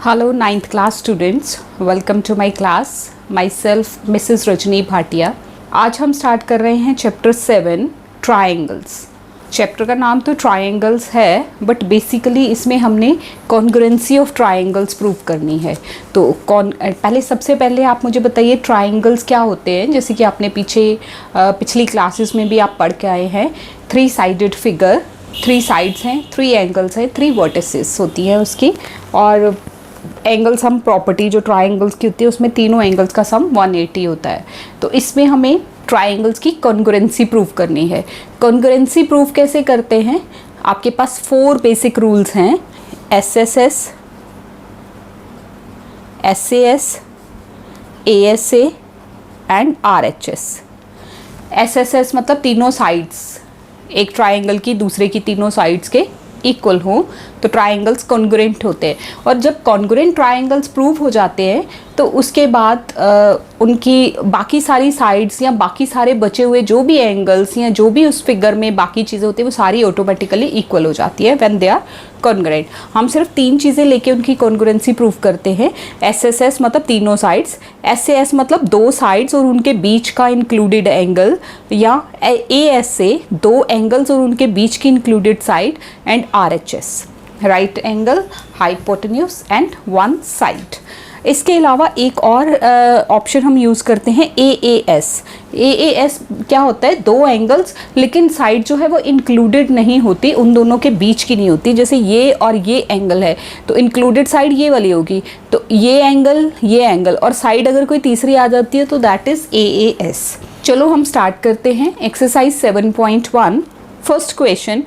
Hello, ninth class students. Welcome to my class. Myself, Mrs. Rajni Bhatia. आज हम start कर रहे हैं चैप्टर 7 ट्रायंगल्स. चैप्टर का नाम तो ट्रायंगल्स है, बट बेसिकली इसमें हमने कॉन्ग्रुएंसी ऑफ ट्रायंगल्स प्रूव करनी है. तो पहले सबसे पहले आप मुझे बताइए ट्रायंगल्स क्या होते हैं. जैसे कि आपने पिछली क्लासेस में भी आप पढ़ के आए हैं. 3 साइडेड फिगर, 3 साइड्स हैं, 3 एंगल्स हैं, 3 वर्टिसेस होती हैं उसकी. और एंगल सम प्रॉपर्टी जो ट्रायंगल्स की होती है उसमें तीनों एंगल्स का सम 180 होता है. तो इसमें हमें ट्रायंगल्स की कॉन्ग्रुएंसी प्रूव करनी है. कॉन्ग्रुएंसी प्रूव कैसे करते हैं? आपके पास 4 बेसिक रूल्स हैं. SSS, SAS, ASA and RHS. SSS मतलब तीनों साइड्स एक ट्रायंगल की दूसरे की तीनों साइड्स के इक्वल हो तो ट्रायंगल्स कॉन्ग्रुएंट होते हैं. और जब कॉन्ग्रुएंट ट्रायंगल्स प्रूव हो जाते हैं तो उसके बाद उनकी बाकी सारी साइड्स या बाकी सारे बचे हुए जो भी एंगल्स या जो भी उस फिगर में बाकी चीज़ें होती है वो सारी ऑटोमेटिकली इक्वल हो जाती है व्हेन दे आर कॉन्ग्रुएंट. हम सिर्फ 3 चीज़ें लेके उनकी कॉन्ग्रुएंसी प्रूव करते हैं. SSS मतलब तीनों साइड्स, SAS मतलब 2 साइड्स और उनके बीच का इंक्लूडेड एंगल, या ASA 2 एंगल्स और उनके बीच की included side, and RHS right angle, hypotenuse and 1 side. इसके अलावा एक और ऑप्शन हम यूज़ करते हैं AAS. AAS क्या होता है? 2 एंगल्स लेकिन साइड जो है वो इंक्लूडेड नहीं होती, उन दोनों के बीच की नहीं होती. जैसे ये और ये एंगल है तो इंक्लूडेड साइड ये वाली होगी, तो ये एंगल और साइड अगर कोई तीसरी आ जाती है तो दैट इज़ AAS. चलो हम स्टार्ट करते हैं. Exercise 7.1 first question.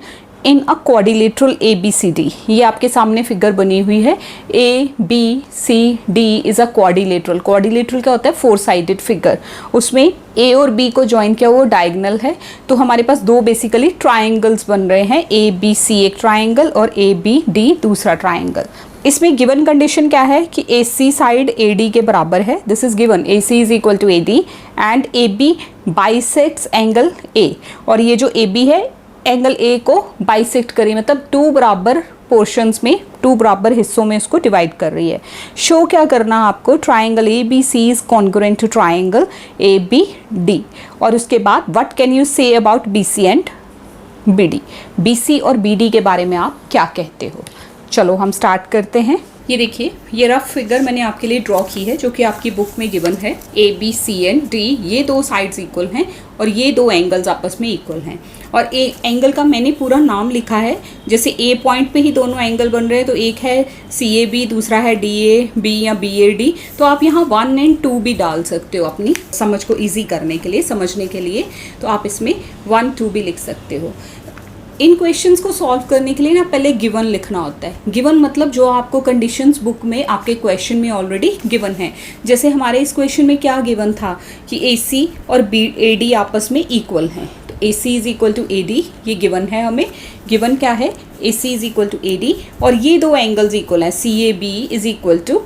इन अ क्वाड्रिलेटरल ABCD, ये आपके सामने फिगर बनी हुई है. ABCD is a quadrilateral. Quadrilateral क्या होता है? 4 साइडेड फिगर. उसमें A और B को ज्वाइन किया वो डायगोनल है. तो हमारे पास 2 बेसिकली ट्राइंगल्स बन रहे हैं. ABC एक ट्राइंगल और ABD दूसरा ट्राइंगल. इसमें गिवन कंडीशन क्या है कि AC साइड AD के बराबर है. This is given. AC is equal to AD and AB bisects angle A. और ये जो AB है एंगल A को बाइसेक्ट करी, मतलब 2 बराबर पोर्शंस में, 2 बराबर हिस्सों में उसको डिवाइड कर रही है. शो क्या करना आपको? Triangle ABC is congruent to triangle ABD. और उसके बाद what can you say about BC and BD. BC और BD के बारे में आप क्या कहते हो? चलो हम स्टार्ट करते हैं. ये देखिए, ये रफ फिगर मैंने आपके लिए ड्रॉ की है जो कि आपकी बुक में गिवन है. ABC एंड D ये 2 साइड्स इक्वल हैं और ये 2 एंगल्स आपस में इक्वल हैं. और एक एंगल का मैंने पूरा नाम लिखा है. जैसे A पॉइंट पे ही दोनों एंगल बन रहे हैं तो एक है CAB, दूसरा है DAB या BAD. तो आप यहाँ 1 एंड 2 भी डाल सकते हो अपनी समझ को ईजी करने के लिए, समझने के लिए. तो आप इसमें 1, 2 भी लिख सकते हो. इन क्वेश्चंस को सॉल्व करने के लिए ना पहले गिवन लिखना होता है. गिवन मतलब जो आपको कंडीशंस बुक में आपके क्वेश्चन में ऑलरेडी गिवन है. जैसे हमारे इस क्वेश्चन में क्या गिवन था कि AC और AD आपस में इक्वल हैं. तो AC is equal to AD ये गिवन है हमें. गिवन क्या है? AC is equal to AD और ये 2 एंगल्स इक्वल हैं. CAB is equal to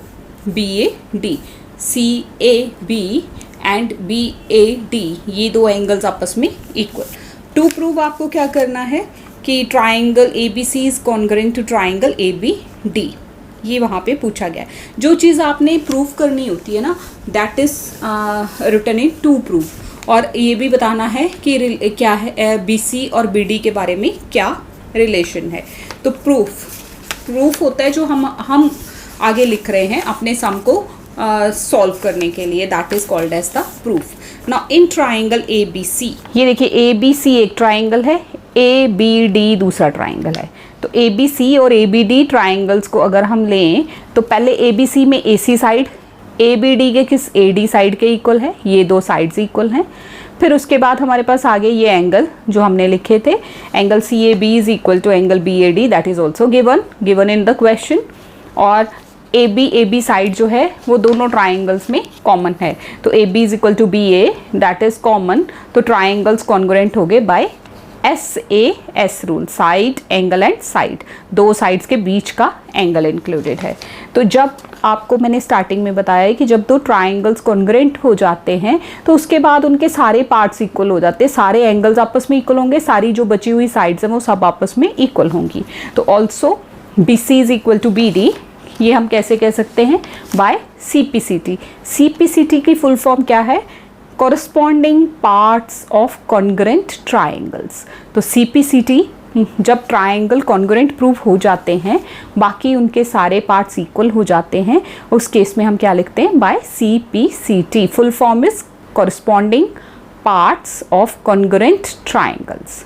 BAD. CAB and BAD ये 2 एंगल्स आपस में इक्वल. टू प्रूव आपको क्या करना है कि triangle ABC is congruent to triangle ABD. ये वहाँ पे पूछा गया है. जो चीज़ आपने प्रूव करनी होती है ना that is written in to prove. और ये भी बताना है कि क्या है BC और BD के बारे में क्या रिलेशन है. तो प्रूफ होता है जो हम आगे लिख रहे हैं अपने सम को सॉल्व करने के लिए. That is called as the proof. Now in triangle ABC, ये देखिए ABC एक ट्राइंगल है, ABD दूसरा ट्राइंगल है. तो ABC और ABD ट्राइंगल्स को अगर हम लें तो पहले ABC में AC साइड ABD के किस AD साइड के इक्वल है. ये 2 साइड्स इक्वल हैं. फिर उसके बाद हमारे पास आगे ये एंगल जो हमने लिखे थे, angle CAB is equal to angle BAD. That is also given in the question. और AB साइड जो है वो दोनों ट्राइंगल्स में कॉमन है. तो AB is equal to BA that is common. तो ट्राइंगल्स कॉन्ग्रुएंट हो गए by SAS rule. Side angle and side, 2 sides के बीच का एंगल इंक्लूडेड है. तो जब आपको मैंने स्टार्टिंग में बताया है कि जब 2 ट्राइंगल्स कॉन्ग्रुएंट हो जाते हैं तो उसके बाद उनके सारे पार्ट्स इक्वल हो जाते हैं. सारे एंगल्स आपस में इक्वल होंगे, सारी जो बची हुई साइड्स हैं वो सब आपस में इक्वल होंगी. तो also BC is equal to BD ये हम कैसे कह सकते हैं, बाय CPCT। CPCT की फुल फॉर्म क्या है, corresponding parts of congruent triangles. तो CPCT जब ट्राइंगल कॉन्ग्रुएंट प्रूव हो जाते हैं, बाकी उनके सारे पार्ट्स इक्वल हो जाते हैं, उस केस में हम क्या लिखते हैं, by CPCT। Full form is corresponding parts of congruent triangles.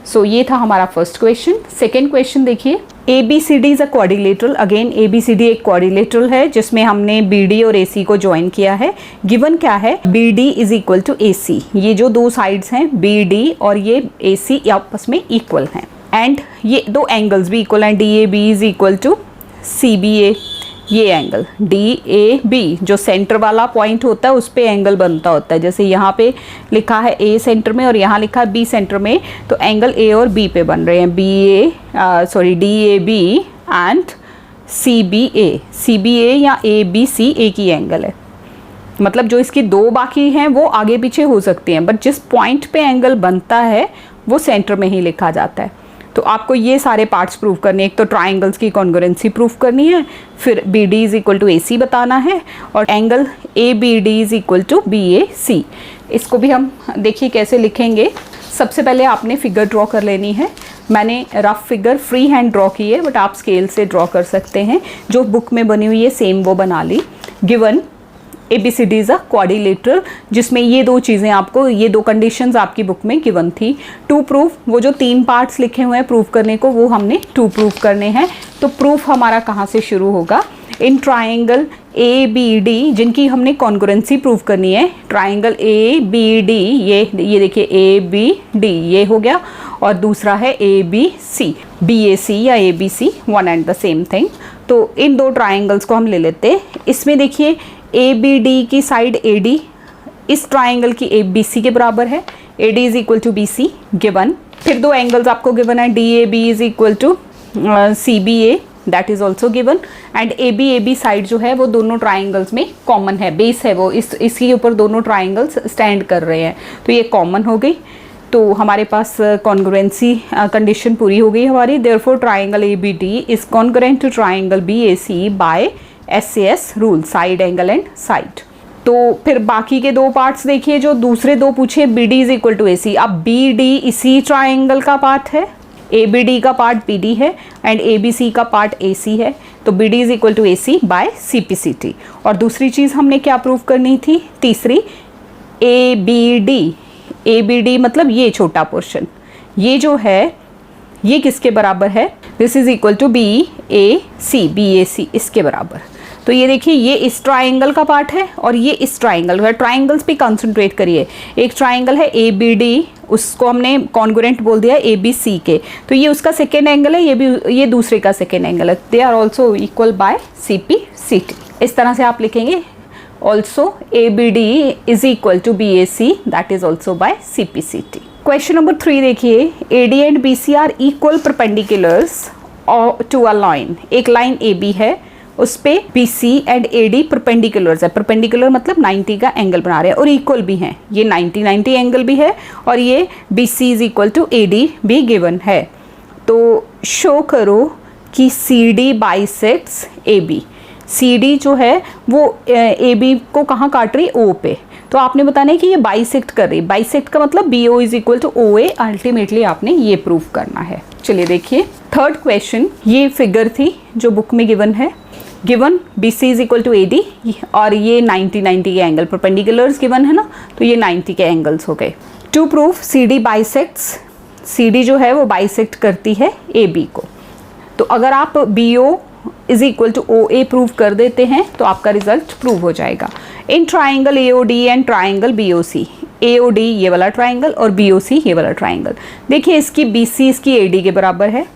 So ये था हमारा फर्स्ट क्वेश्चन। सेकेंड क्वेश्चन देखिए, ABCD is a quadrilateral. Again ABCD एक क्वाड्रिलेटरल है जिसमें हमने BD और AC को ज्वाइन किया है। गिवन क्या है, BD is equal to AC। ये जो दो साइड्स हैं BD और ये AC आपस में इक्वल हैं, एंड ये दो एंगल्स भी इक्वल हैं, DAB is equal to CBA। ये एंगल DAB जो सेंटर वाला पॉइंट होता है उस पे एंगल बनता होता है, जैसे यहाँ पे लिखा है A सेंटर में और यहाँ लिखा है B सेंटर में, तो एंगल A और B पे बन रहे हैं, DAB एंड CBA या ABC एक ही एंगल है। मतलब जो इसकी दो बाकी हैं वो आगे पीछे हो सकती हैं, बट जिस पॉइंट पे एंगल बनता है वो सेंटर में ही लिखा जाता है। तो आपको ये सारे पार्ट्स प्रूव करने हैं, एक तो ट्राइंगल्स की कॉन्ग्रुएंसी प्रूव करनी है, फिर BD is equal to AC बताना है, और angle ABD is equal to BAC। इसको भी हम देखिए कैसे लिखेंगे। सबसे पहले आपने फिगर ड्रॉ कर लेनी है। मैंने rough figure free hand draw की है, बट आप स्केल से ड्रॉ कर सकते हैं। जो बुक में बनी हुई है सेम वो बना ली। Given ABCD is a quadrilateral, जिसमें ये दो चीज़ें आपको, ये दो कंडीशंस आपकी बुक में गिवन थी। टू प्रूफ, वो जो 3 पार्ट्स लिखे हुए हैं प्रूफ करने को, वो हमने 2 प्रूफ करने हैं। तो प्रूफ हमारा कहाँ से शुरू होगा, इन ट्राइंगल ABD जिनकी हमने कॉन्ग्रुएंसी प्रूफ करनी है। ट्राइंगल ABD, ये देखिए ABD ये हो गया, और दूसरा है ABC, BAC या ABC, one and the same thing. तो इन दो ट्राइंगल्स को हम ले लेते हैं। इसमें देखिए ABD की साइड AD इस ट्राइंगल की ABC के बराबर है, AD is equal to BC given. फिर दो एंगल्स आपको गिवन है, DAB is equal to CBA, that is also given, and AB side जो है वो दोनों ट्राइंगल्स में कॉमन है, बेस है वो, इसके ऊपर दोनों ट्राइंगल्स स्टैंड कर रहे हैं, तो ये कॉमन हो गई। तो हमारे पास कॉन्ग्रुएंसी कंडीशन पूरी हो गई हमारी। Therefore triangle ABD is congruent to triangle BAC by SAS rule, side angle and side. तो फिर बाकी के दो पार्ट्स देखिए, जो दूसरे दो पूछे, BD is equal to AC। अब BD इसी ट्राइंगल का पार्ट है, ABD का पार्ट BD है एंड ABC का पार्ट AC है, तो BD is equal to AC by CPCT। और दूसरी चीज़ हमने क्या प्रूव करनी थी, तीसरी, ABD मतलब ये छोटा पोर्शन, ये जो है ये किसके बराबर है, this is equal to BAC इसके बराबर। तो ये देखिए ये इस ट्राइंगल का पार्ट है और ये इस ट्राइंगल का। ट्राइंगल्स पे कंसंट्रेट करिए। एक ट्राइंगल है ABD, उसको हमने कॉन्ग्रुएंट बोल दिया ABC के, तो ये उसका सेकेंड एंगल है, ये दूसरे का सेकेंड एंगल है। They are also equal by CPCT। इस तरह से आप लिखेंगे, also ABD is equal to BAC, that is also by CPCT। Question number 3 देखिए, AD and BC are equal perpendiculars to a line. एक लाइन AB है, उस पे BC एंड AD परपेंडिकुलर्स है। परपेंडिकुलर मतलब 90 का एंगल बना रहे हैं और इक्वल भी हैं। ये 90 एंगल भी है और ये BC is equal to AD भी गिवन है। तो शो करो कि CD बाइसेक्ट्स AB। CD जो है वो AB को कहाँ काट रही, O पे। तो आपने बताना है कि ये बाइसेक्ट कर रही है। बाइसेक्ट का मतलब BO is equal to OA। Ultimately आपने ये प्रूव करना है। चलिए देखिए थर्ड क्वेश्चन, ये फिगर थी जो बुक में गिवन है। Given BC is equal to AD और ये 90 के एंगल परपेंडिकुलर्स गिवन है ना, तो ये 90 के एंगल्स हो गए। To proof CD bisects, CD जो है वो बाइसेक्ट करती है AB को। तो अगर आप BO is equal to OA prove कर देते हैं तो आपका रिजल्ट प्रूव हो जाएगा। In triangle AOD and triangle BOC, AOD ये वाला ट्राइंगल और BOC ये वाला ट्राइंगल। देखिए इसकी BC इसकी AD के बराबर है।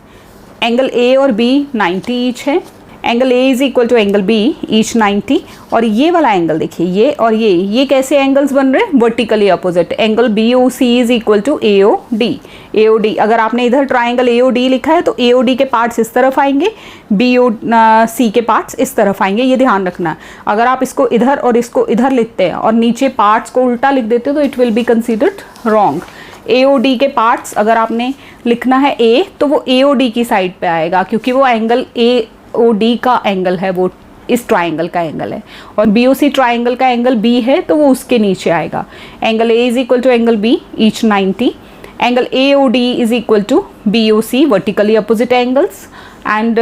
एंगल A और B 90 ईच है। Angle A is equal to angle B each 90। और ये वाला एंगल देखिए, ये और ये कैसे एंगल्स बन रहे हैं, vertically opposite. Angle BOC is equal to AOD। अगर आपने इधर ट्राइंगल AOD लिखा है तो AOD के पार्ट्स इस तरफ आएंगे, BOC के पार्ट्स इस तरफ आएंगे, ये ध्यान रखना। अगर आप इसको इधर और इसको इधर लिखते हैं और नीचे पार्ट्स को उल्टा लिख देते हो तो it will be considered wrong. AOD के पार्ट्स अगर आपने लिखना है A तो वो AOD की साइड पे आएगा, क्योंकि वो एंगल A AOD का एंगल है वो इस ट्राइंगल का एंगल है, और BOC ट्राइंगल का एंगल B है तो वो उसके नीचे आएगा। Angle A is equal to angle B, each 90। Angle AOD is equal to BOC, vertically opposite angles. And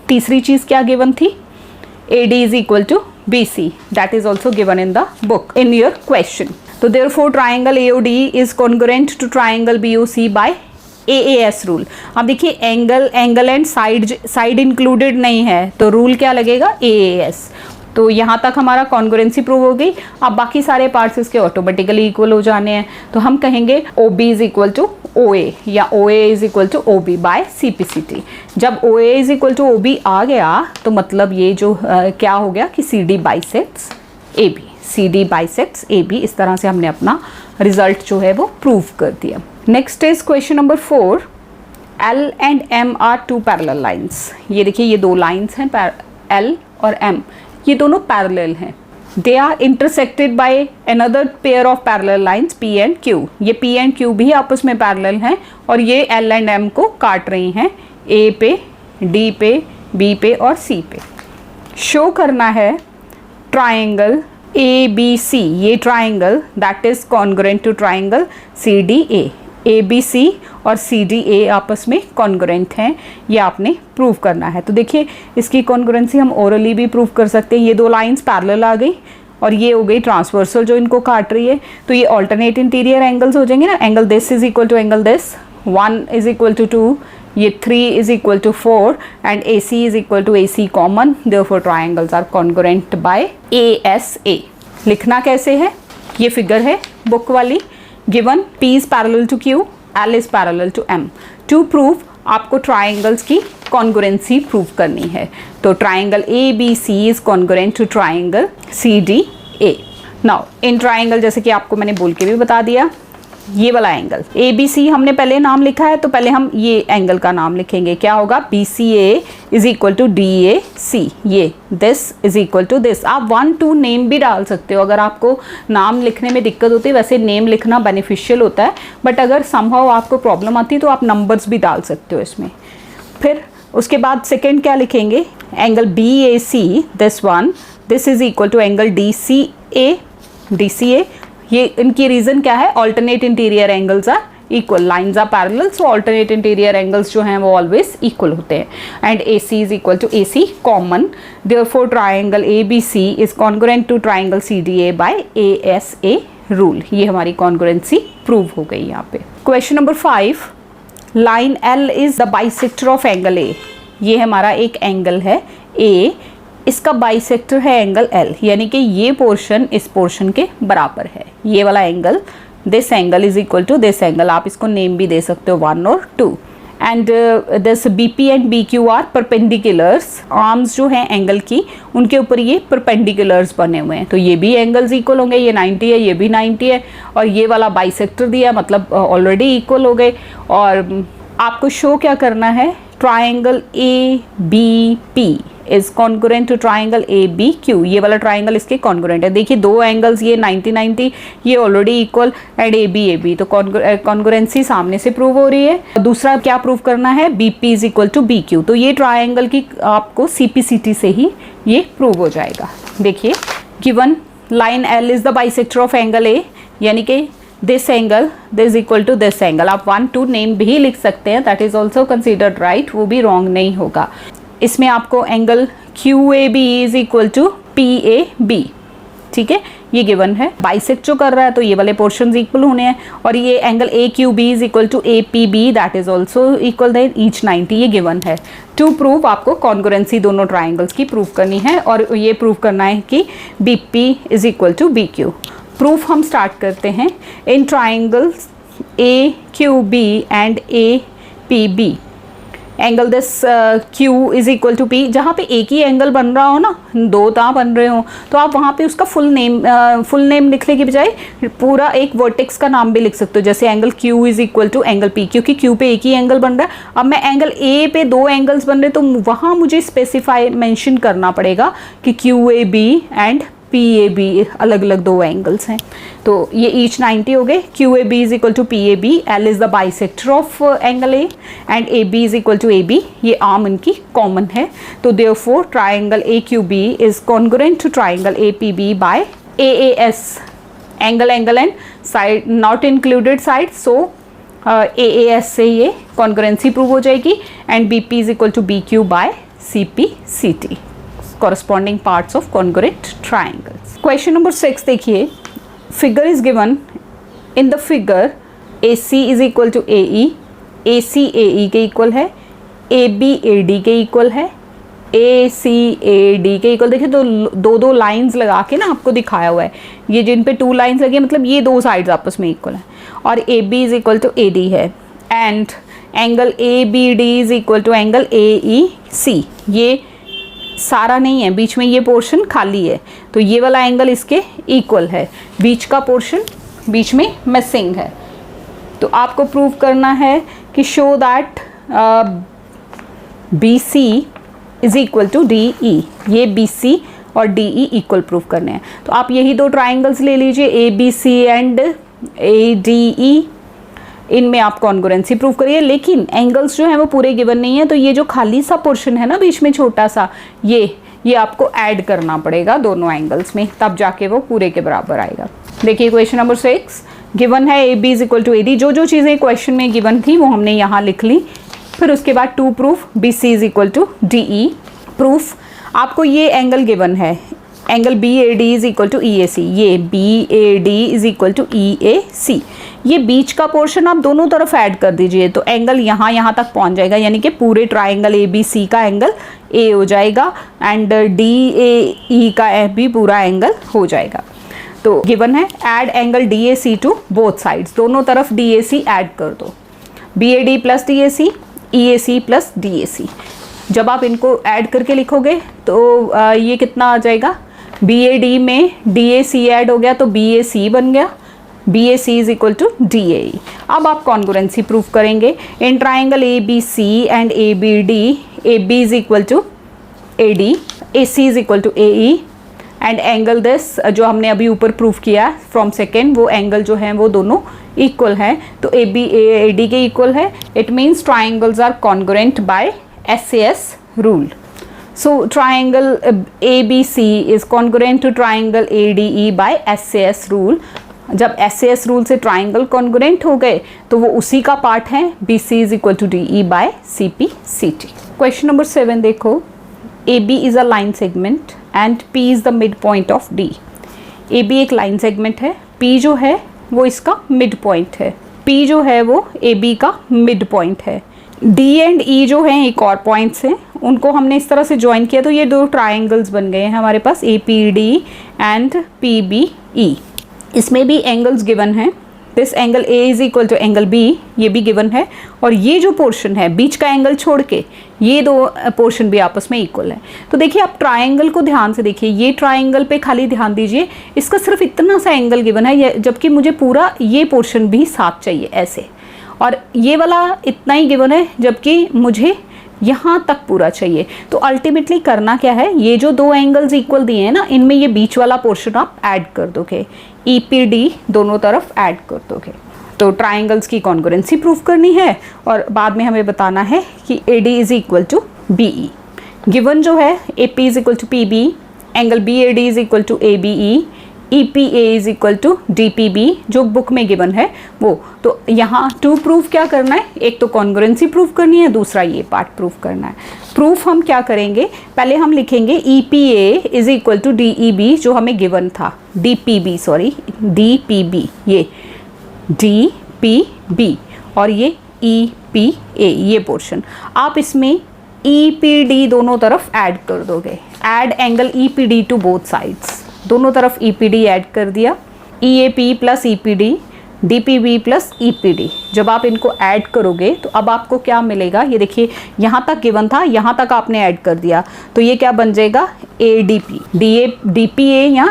तीसरी चीज़ क्या गिवन थी, AD is equal to BC, that is also given in the book in your question. तो therefore triangle AOD is congruent to triangle BOC by AAS rule. अब देखिए angle and side included नहीं है तो rule क्या लगेगा, AAS। तो यहाँ तक हमारा कॉन्ग्रुएंसी प्रूव हो गई। अब बाकी सारे पार्ट्स इसके ऑटोमेटिकली इक्वल हो जाने हैं, तो हम कहेंगे OB is equal to OA या OA is equal to OB by CPCT। जब OA is equal to OB आ गया तो मतलब ये जो क्या हो गया कि CD bisects AB, CD bisects AB। इस तरह से हमने अपना रिजल्ट जो है वो प्रूव कर दिया। Next is question number 4, L and M are two parallel lines. ये देखिए ये दो लाइन्स हैं L और M, ये दोनों पैरेलल हैं। They are intersected by another pair of parallel lines P and Q। ये P एंड Q भी आपस में पैरेलल हैं और ये L एंड M को काट रही हैं A पे, D पे, B पे और C पे। शो करना है ट्राइंगल ABC, ये triangle that is congruent to triangle CDA। ABC और CDA आपस में कॉन्ग्रुएंट हैं, ये आपने प्रूव करना है। तो देखिए इसकी कॉन्ग्रुएंसी हम ओरली भी प्रूव कर सकते हैं। ये दो लाइंस पैरेलल आ गई और ये हो गई ट्रांसवर्सल जो इनको काट रही है, तो ये ऑल्टरनेट इंटीरियर एंगल्स हो जाएंगे ना। Angle this is equal to angle this, 1 is equal to 2, ये 3 is equal to 4 and AC is equal to AC common, therefore triangles are congruent by ASA। लिखना कैसे है, ये फिगर है बुक वाली। Given P is parallel to Q, L is parallel to M। To prove आपको triangles की congruency prove करनी है। तो triangle ABC is congruent to triangle CDA। Now in triangle जैसे कि आपको मैंने बोल के भी बता दिया, ये वाला एंगल ABC हमने पहले नाम लिखा है तो पहले हम ये एंगल का नाम लिखेंगे। क्या होगा, BCA is equal to DAC। ये this is equal to this. आप 1 2 नेम भी डाल सकते हो अगर आपको नाम लिखने में दिक्कत होती है। वैसे नेम लिखना बेनिफिशियल होता है, बट अगर समहाउ आपको प्रॉब्लम आती है तो आप नंबर्स भी डाल सकते हो इसमें। फिर उसके बाद सेकेंड क्या लिखेंगे, angle BAC, this one, this is equal to angle DCA। ये इनकी रीजन क्या है, alternate interior angles are equal, lines are parallel, so alternate interior angles जो हैं वो ऑलवेज इक्वल होते हैं। And AC is equal to AC common, therefore triangle ABC is congruent to triangle CDA by ASA rule. ये हमारी congruency prove हो गई यहाँ पे। Question number 5, line L is the bisector of angle A। ये हमारा एक एंगल है A, इसका बाइसेक्टर है एंगल L, यानी कि ये पोर्शन इस पोर्शन के बराबर है। ये वाला angle, this angle is equal to this angle, आप इसको नेम भी दे सकते हो 1 और 2। And this BP and BQ are perpendiculars. Arms जो हैं एंगल की उनके ऊपर ये परपेंडिकुलर्स बने हुए हैं, तो ये भी एंगल्स इक्वल होंगे। ये 90 है, ये भी 90 है, और ये वाला बाइसेक्टर दिया मतलब ऑलरेडी इक्वल हो गए। और आपको शो क्या करना है, triangle ABP is congruent to triangle ABQ। ये वाला ट्राइंगल इसके कॉन्ग्रुएंट है। देखिए दो एंगल्स, ये 90 90, ये ऑलरेडी इक्वल, एंड AB तो कॉन्ग्रुएंसी सामने से प्रूव हो रही है। दूसरा क्या प्रूव करना है, BP is equal to BQ। तो ये ट्राइंगल की आपको CPCT से ही ये प्रूव हो जाएगा। देखिए given line L is the bisector of angle A, यानी कि this angle this equal to this angle. आप 1 2 नेम भी लिख सकते हैं, that is also considered right, वो भी रॉन्ग नहीं होगा। इसमें आपको angle QAB is equal to PAB, ठीक है, ये गिवन है। बाइसेक्ट जो कर रहा है तो ये वाले पोर्शंस इक्वल होने हैं, और ये angle AQB is equal to APB, that is also equal then each 90, ये गिवन है। टू प्रूव आपको कॉन्ग्रुएंसी दोनों ट्राइंगल्स की प्रूव करनी है, और ये प्रूव करना है कि BP is equal to BQ। Proof हम स्टार्ट करते हैं। In triangles AQB and APB, angle this Q is equal to P। जहाँ पे एक ही एंगल बन रहा हो ना, दो ता बन रहे हो, तो आप वहाँ पे उसका फुल नेम लिखने की बजाय पूरा एक वर्टेक्स का नाम भी लिख सकते हो। जैसे angle Q is equal to angle P, क्योंकि Q पे एक ही एंगल बन रहा है। अब मैं एंगल A पे दो एंगल्स बन रहे, तो वहाँ मुझे स्पेसिफाई मेंशन करना पड़ेगा कि QAB and P A B अलग अलग दो एंगल्स हैं, तो ये ईच 90 हो गए। Q A B is equal to P A B, L is the bisector of angle A and A B is equal to A B, ये arm इनकी कॉमन है। तो therefore triangle A Q B is congruent to triangle A P B by A A S, angle angle and side not included side, so A A S से ये congruency prove हो जाएगी and B P is equal to B Q by C P C T, corresponding parts of congruent triangles. Question number 6 देखिए, figure is given, in the figure AC is equal to AE, AC AE के equal है, AB AD के equal है, AC AD के equal. देखिए दो दो lines लगा के ना आपको दिखाया हुआ है, ये जिन पे 2 लाइंस लगी मतलब ये 2 साइड्स आपस में इक्वल है, और AB is equal to AD है and angle ABD is equal to angle AEC। ये सारा नहीं है, बीच में ये पोर्शन खाली है, तो ये वाला एंगल इसके इक्वल है, बीच का पोर्शन बीच में मिसिंग है। तो आपको प्रूव करना है कि show that B C is equal to D E, ये बी सी और डी ई इक्वल प्रूव करने हैं। तो आप यही 2 ट्राइंगल्स ले लीजिए, A B C and A D E, इनमें आप कॉन्ग्रुएंसी प्रूव करिए, लेकिन एंगल्स जो हैं वो पूरे गिवन नहीं है, तो ये जो खाली सा पोर्शन है ना बीच में छोटा सा, ये आपको ऐड करना पड़ेगा दोनों एंगल्स में, तब जाके वो पूरे के बराबर आएगा। देखिए क्वेश्चन नंबर 6 गिवन है, A B is equal to A D, जो जो चीज़ें क्वेश्चन में गिवन थी वो हमने यहाँ लिख ली। फिर उसके बाद 2 proof, B C is equal to D E proof. आपको ये एंगल गिवन है, angle B A D is equal to E A C, ये B A D is equal to E A C, ये बीच का पोर्शन आप दोनों तरफ ऐड कर दीजिए तो एंगल यहाँ तक पहुँच जाएगा, यानी कि पूरे ट्राइंगल ए बी सी का एंगल ए हो जाएगा एंड डी ए ई का भी पूरा एंगल हो जाएगा। तो गिवन है add angle D A C to both sides, दोनों तरफ डी ए सी ऐड कर दो, B A D plus D A C, E A C plus D A C. जब आप इनको ऐड करके लिखोगे तो ये कितना आ जाएगा, बी ए डी में डी ए सी ऐड हो गया तो बी ए सी बन गया, B A C is equal to D A E. अब आप कॉन्ग्रुएंसी प्रूफ करेंगे, in triangle A B C and A B D, A B is equal to A D, A C is equal to A E and angle this जो हमने अभी ऊपर proof किया from second, वो angle जो है वो दोनों इक्वल हैं, तो ए बी ए डी के इक्वल है। It means triangles are congruent by SAS rule. So triangle ABC is congruent to triangle ADE by SAS rule. जब SAS rule से triangle congruent हो गए तो वो उसी का पार्ट है, BC is equal to DE by CP CT. Question number 7 देखो, AB is a line segment and P is the midpoint of D. AB एक line segment है, P जो है वो इसका midpoint है, P जो है वो AB का midpoint है, D एंड E जो हैं एक और पॉइंट्स हैं, उनको हमने इस तरह से ज्वाइन किया तो ये 2 ट्राइंगल्स बन गए हैं हमारे पास, APD एंड PBE। इसमें भी एंगल्स गिवन हैं, this angle A is equal to angle B, ये भी गिवन है, और ये जो पोर्शन है बीच का एंगल छोड़ के ये 2 पोर्शन भी आपस में इक्वल है। तो देखिए आप ट्राइंगल को ध्यान से देखिए, ये ट्राइंगल पे खाली ध्यान दीजिए, इसका सिर्फ इतना सा एंगल गिवन है, जबकि मुझे पूरा ये पोर्शन भी साथ चाहिए ऐसे, और ये वाला इतना ही गिवन है जबकि मुझे यहाँ तक पूरा चाहिए। तो अल्टीमेटली करना क्या है, ये जो 2 एंगल्स इक्वल दिए हैं ना, इनमें ये बीच वाला पोर्शन आप ऐड कर दोगे, EPD दोनों तरफ ऐड कर दोगे। तो ट्राइंगल्स की कॉन्ग्रुएंसी प्रूफ करनी है और बाद में हमें बताना है कि AD is equal to BE। Given जो है AP is equal to PB, angle BAD is equal to ABE, EPA is equal to DPB जो बुक में गिवन है वो। तो यहाँ 2 प्रूफ क्या करना है, एक तो कॉन्ग्रुएंसी प्रूफ करनी है, दूसरा ये पार्ट प्रूफ करना है। प्रूफ हम क्या करेंगे, पहले हम लिखेंगे EPA is equal to DEB जो हमें गिवन था, DPB, ये DPB और ये EPA, ये पोर्शन आप इसमें EPD दोनों तरफ ऐड कर दोगे, add angle EPD to both sides, दोनों तरफ EPD ऐड कर दिया, EAP plus EPD, DPB plus EPD। जब आप इनको ऐड करोगे तो अब आपको क्या मिलेगा, ये देखिए यहाँ तक गिवन था, यहाँ तक आपने ऐड कर दिया, तो ये क्या बन जाएगा ADP, DPA या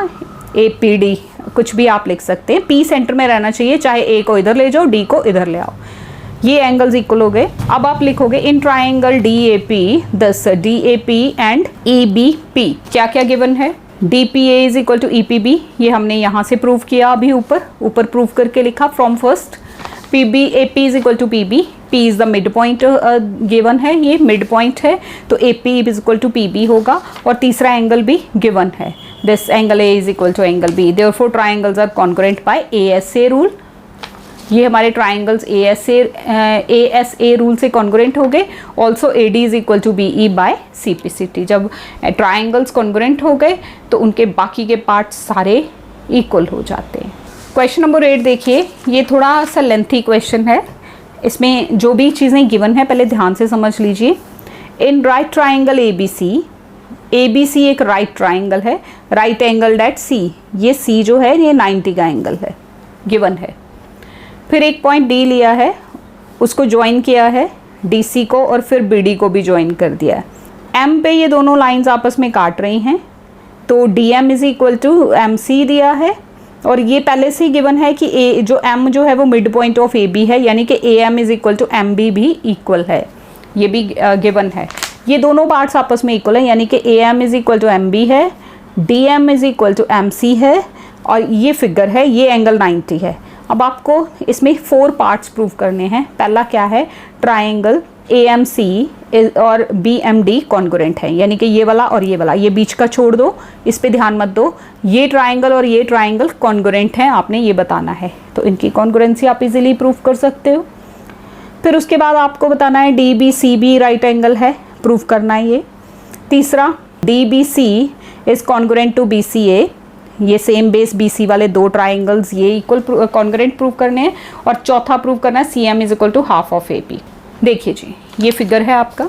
APD कुछ भी आप लिख सकते हैं, P सेंटर में रहना चाहिए, चाहे A को इधर ले जाओ, D को इधर ले आओ। ये एंगल्स इक्वल हो गए। अब आप लिखोगे इन ट्राइंगल DAP दस DAP एंड EBP क्या क्या गिवन है, DPA is equal to EPB, ये हमने यहाँ से प्रूव किया अभी ऊपर प्रूव करके लिखा from first. AP is equal to PB, P is the mid point given है, ये मिड पॉइंट है तो AP is equal to PB होगा, और तीसरा एंगल भी गिवन है, this angle A is equal to angle B, therefore triangles are congruent by ASA rule. ये हमारे ट्राइंगल्स ASA रूल से कॉन्ग्रुएंट हो गए। Also AD is equal to BE by CPCT। जब ट्राइंगल्स कॉन्ग्रुएंट हो गए तो उनके बाकी के पार्ट्स सारे इक्वल हो जाते हैं। क्वेश्चन नंबर 8 देखिए, ये थोड़ा सा लेंथी क्वेश्चन है, इसमें जो भी चीज़ें गिवन है पहले ध्यान से समझ लीजिए। इन राइट ट्राइंगल ABC एक राइट ट्राइंगल है, राइट एंगल एट C, ये C जो है ये 90 का एंगल है, गिवन है। फिर एक पॉइंट D लिया है, उसको ज्वाइन किया है DC को, और फिर BD को भी ज्वाइन कर दिया है। M पे ये दोनों लाइंस आपस में काट रही हैं, तो DM is equal to MC दिया है, और ये पहले से ही गिवन है कि A जो M जो है वो मिड पॉइंट ऑफ AB है, यानी कि AM is equal to MB भी इक्वल है, ये भी गिवन है। ये दोनों पार्ट्स आपस में इक्वल है, यानी कि AM is equal to MB है, DM is equal to MC है, और ये फिगर है, ये एंगल 90 है। अब आपको इसमें 4 पार्ट्स प्रूव करने हैं। पहला क्या है, ट्राइंगल AMC और BMD कॉन्ग्रुएंट है, यानी कि ये वाला और ये वाला, ये बीच का छोड़ दो, इस पे ध्यान मत दो, ये ट्राइंगल और ये ट्राइंगल कॉन्ग्रुएंट हैं, आपने ये बताना है। तो इनकी कॉन्ग्रुएंसी आप इजीली प्रूव कर सकते हो। फिर उसके बाद आपको बताना है DBCB राइट एंगल है, प्रूव करना है ये। तीसरा DBC is congruent to BCA, ये सेम बेस BC वाले 2 ट्राइंगल्स ये इक्वल कॉन्ग्रुएंट प्रूव करने हैं। और चौथा प्रूव करना है CM is equal to half of AP। देखिए जी, ये फिगर है आपका,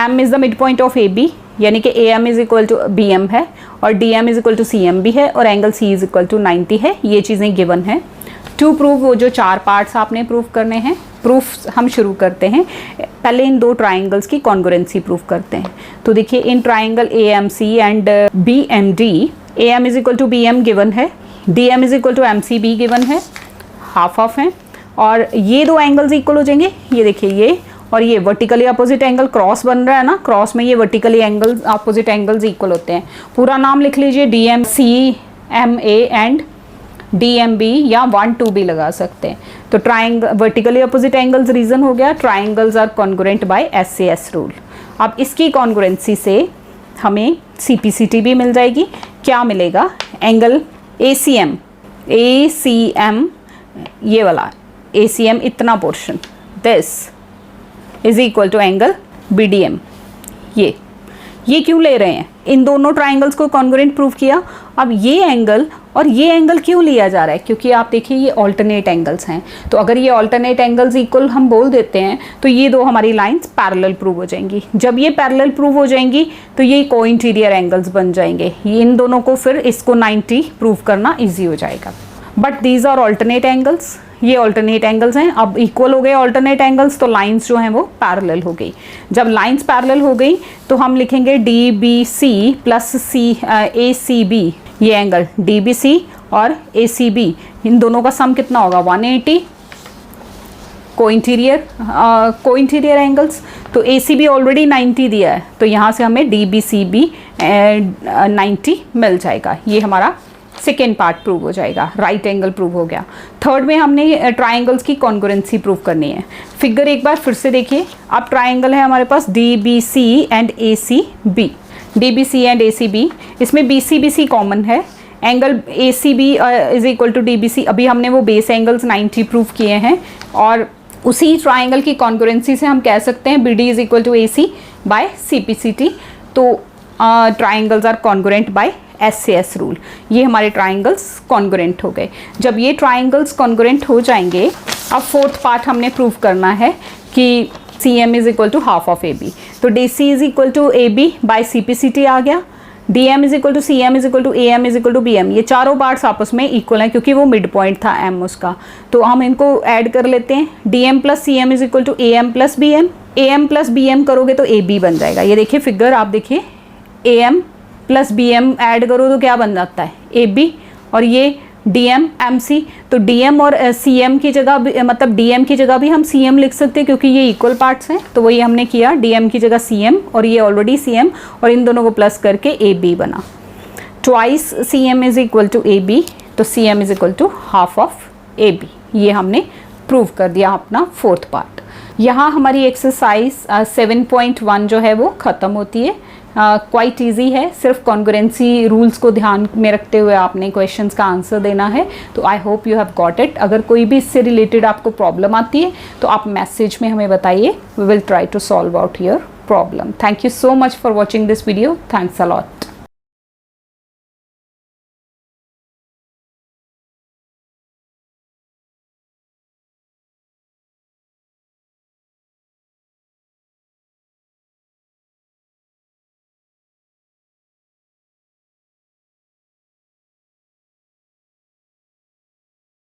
M is the mid point of AB, यानी कि AM is equal to BM है, और DM is equal to CM भी है, और angle C is equal to 90 है। ये चीज़ें गिवन है। टू प्रूव वो जो 4 पार्ट्स आपने प्रूव करने हैं, प्रूफ हम शुरू करते हैं। पहले इन 2 ट्राइंगल्स की कॉन्ग्रुएंसी प्रूव करते हैं। तो देखिए, in triangle AMC and BMD, AM is equal to BM given है, DM is equal to MC भी गिवन है, हाफ ऑफ है, और ये 2 एंगल्स इक्वल हो जाएंगे। ये देखिए, ये और ये वर्टिकली अपोजिट एंगल क्रॉस बन रहा है ना, क्रॉस में ये vertically angles opposite angles equal होते हैं। पूरा नाम लिख लीजिए, DMCMA एंड DMB, या 1 2 भी लगा सकते हैं। तो triangle vertically opposite angles reason हो गया, triangles are congruent by SAS rule. अब इसकी कॉन्ग्रुएंसी से हमें CPCT भी मिल जाएगी। क्या मिलेगा, एंगल ACM ये वाला ACM इतना portion, this is equal to angle BDM। ये क्यों ले रहे हैं, इन दोनों ट्राइंगल्स को कॉन्ग्रुएंट प्रूव किया। अब ये एंगल और ये एंगल क्यों लिया जा रहा है, क्योंकि आप देखिए ये ऑल्टरनेट एंगल्स हैं। तो अगर ये ऑल्टरनेट एंगल्स इक्वल हम बोल देते हैं तो ये 2 हमारी लाइंस पैरेलल प्रूव हो जाएंगी। जब ये पैरेलल प्रूव हो जाएंगी तो ये को-इंटीरियर एंगल्स बन जाएंगे। इन दोनों को फिर इसको 90 प्रूव करना ईजी हो जाएगा। But these are alternate angles, ये ऑल्टरनेट एंगल्स हैं। अब इक्वल हो गए ऑल्टरनेट एंगल्स, तो लाइंस जो हैं वो पैरेलल हो गई। जब लाइंस पैरेलल हो गई तो हम लिखेंगे DBC प्लस ACB, ये एंगल DBC और ACB, इन दोनों का सम कितना होगा, 180 को-इंटीरियर एंगल्स। तो ACB ऑलरेडी 90 दिया है, तो यहाँ से हमें DBCB 90 मिल जाएगा। ये हमारा सेकेंड पार्ट प्रूव हो जाएगा, राइट एंगल प्रूव हो गया। थर्ड में हमने ट्राइंगल्स की कॉन्ग्रुएंसी प्रूव करनी है। फिगर एक बार फिर से देखिए, अब ट्राइंगल है हमारे पास DBC and ACB, DBC and ACB, इसमें BC कॉमन है। Angle ACB is equal to DBC, अभी हमने वो बेस एंगल्स 90 प्रूव किए हैं, और उसी ट्राइंगल की कॉन्ग्रुएंसी से हम कह सकते हैं BD is equal to AC by CPCT। तो triangles are congruent by SAS rule. ये हमारे ट्राइंगल्स कॉन्ग्रुएंट हो गए। जब ये ट्राइंगल्स कॉन्ग्रुएंट हो जाएंगे, अब फोर्थ पार्ट हमने प्रूव करना है कि CM is equal to half of AB। तो DC is equal to AB by CPCT आ गया, DM is equal to CM is equal to AM is equal to BM। ये चारों पार्ट्स आपस में इक्वल हैं क्योंकि वो मिड पॉइंट था M उसका, तो हम इनको ऐड कर लेते हैं। DM plus CM is equal to AM plus BM, AM plus BM करोगे तो AB बन जाएगा। ये देखिए फिगर, आप देखिए AM प्लस BM ऐड करो तो क्या बन जाता है, AB, और ये DM MC। तो DM और CM की जगह, मतलब DM की जगह भी हम CM लिख सकते हैं क्योंकि ये इक्वल पार्ट्स हैं। तो वही हमने किया, DM की जगह CM, और ये ऑलरेडी CM, और इन दोनों को प्लस करके AB बना। Twice C M is equal to A B, तो C M is equal to half of A B. ये हमने प्रूव कर दिया अपना फोर्थ पार्ट। यहाँ हमारी एक्सरसाइज 7.1 जो है वो ख़त्म होती है। क्वाइट इजी है, सिर्फ कॉन्ग्रुएंसी रूल्स को ध्यान में रखते हुए आपने क्वेश्चंस का आंसर देना है। तो I hope you have got it. अगर कोई भी इससे रिलेटेड आपको प्रॉब्लम आती है तो आप मैसेज में हमें बताइए, we will try to solve out your problem. Thank you so much for watching this video. Thanks a lot.